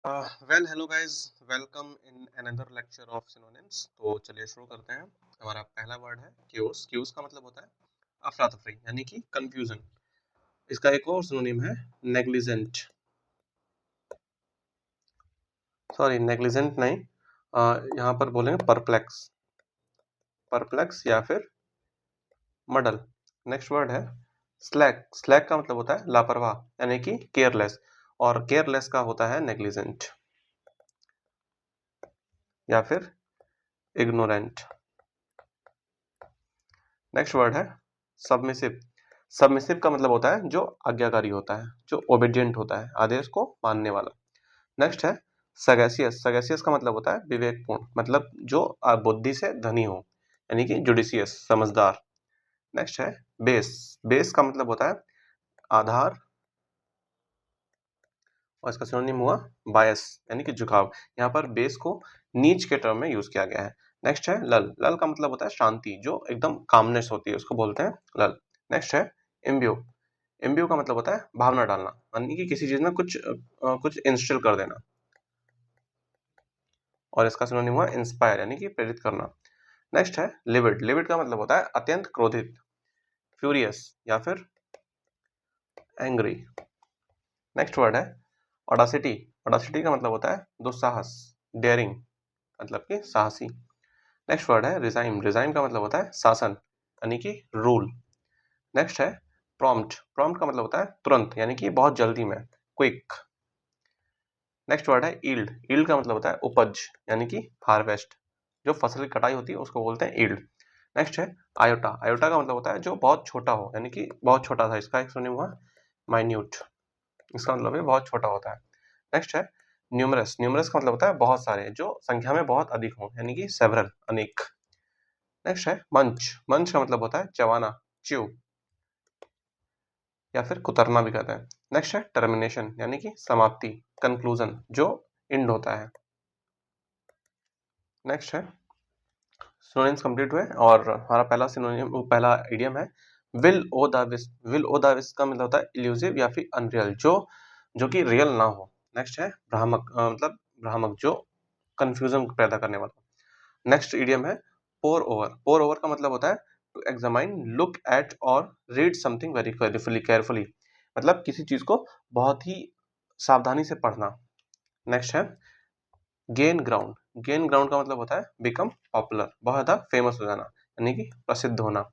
Well hello guys, welcome in another lecture of synonyms. तो चलिए शुरू करते हैं। हमारा पहला वर्ड है क्यूज। क्यूज का मतलब होता है अफरा तफरी यानी कि कंफ्यूजन। इसका एक और सिनोनिम है नेग्लिजेंट। सॉरी, नेग्लिजेंट नहीं, यहाँ पर बोलेंगे परप्लेक्स। परप्लेक्स या फिर मडल। नेक्स्ट वर्ड है स्लैक। स्लैक का मतलब होता है लापरवाह यानी कि केयरलेस, और केयरलेस का होता है नेग्लिजेंट या फिर इग्नोरेंट। नेक्स्ट वर्ड है सबमिसिव। सबमिसिव का मतलब होता है जो आज्ञाकारी होता है, जो ओबीडियंट होता है, आदेश को मानने वाला। नेक्स्ट है सगैसियस। सगैसियस का मतलब होता है विवेकपूर्ण, मतलब जो बुद्धि से धनी हो, यानी कि जुडिशियस, समझदार। नेक्स्ट है बेस। बेस का मतलब होता है आधार, और इसका सिनोनिम हुआ बायस यानी कि झुकाव। यहाँ पर बेस को नीच के टर्म में यूज किया गया है। नेक्स्ट है लल। लल का मतलब होता है शांति, जो एकदम कामनेस होती है, उसको बोलते हैं लल। नेक्स्ट है इम्ब्यू। इम्ब्यू का मतलब होता है भावना डालना, यानी कि किसी चीज में कुछ इंस्टिल कर देना, और इसका सिनोनिम हुआ इंस्पायर यानी कि प्रेरित करना। नेक्स्ट है लिविड। लिविड का मतलब होता है अत्यंत क्रोधित, फ्यूरियस या फिर एंग्री। नेक्स्ट वर्ड है ऑडासिटी। ऑडासिटी का मतलब होता है दुस्साहस, डेयरिंग, मतलब कि साहसी। नेक्स्ट वर्ड है रिजाइम। रिजाइम का मतलब होता है शासन, यानी कि रूल। नेक्स्ट है प्रॉम्प्ट। प्रॉम्प्ट का मतलब होता है तुरंत, यानी कि बहुत जल्दी में, क्विक। नेक्स्ट वर्ड है ईल्ड। ईल्ड का मतलब होता है उपज, यानी कि हार्वेस्ट। जो फसल की कटाई होती है उसको बोलते हैं ईल्ड। नेक्स्ट है आयोटा। आयोटा का मतलब होता है जो बहुत छोटा हो, यानी कि बहुत छोटा था। इसका एक सिनोनिम हुआ माइन्यूट। इसका मतलब है बहुत छोटा होता है। नेक्स्ट है न्यूमरस। न्यूमरस का मतलब होता है बहुत सारे, जो संख्या में बहुत अधिक हो, यानी कि सेवरल, अनेक। नेक्स्ट है मंच। मंच का मतलब होता है चबाना, च्यू, या फिर कुतरना भी कहते हैं। नेक्स्ट है टर्मिनेशन, यानी कि समाप्ति, कंक्लूजन, जो एंड होता है। नेक्स्ट है सिनोनिम्स कंप्लीट हुए, और हमारा पहला सिनोनिम, पहला इडियम है will o the wisp. Will o the wisp का मतलब होता है इल्यूसिव या फिर अनरियल, जो कि रियल ना हो। नेक्स्ट है भ्रामक, मतलब भ्रामक, जो कंफ्यूजन पैदा करने वाला। नेक्स्ट इडियम है पोर ओवर। पोर ओवर का मतलब होता है टू एग्जामाइन, लुक एट और रीड समथिंग वेरी केयरफुली, मतलब किसी चीज को बहुत ही सावधानी से पढ़ना। नेक्स्ट है गेन ग्राउंड। गेन ग्राउंड का मतलब होता है बिकम पॉपुलर, बहुत ज्यादा फेमस हो जाना, यानी कि प्रसिद्ध होना।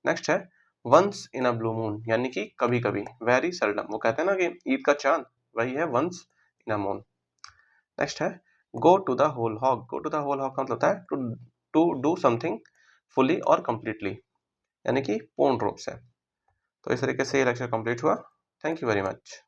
नेक्स्ट है once in a blue moon, यानी कि कभी कभी, वेरी सेल्डम। वो कहते हैं ना कि ईद का चांद, वही है once in a moon. Next है go to the whole hog. Go to the whole hog का मतलब होता है टू डू समथिंग फुली और कंप्लीटली, यानी कि पूर्ण रूप से। तो इस तरीके से ये लेक्चर कंप्लीट हुआ। Thank you very much.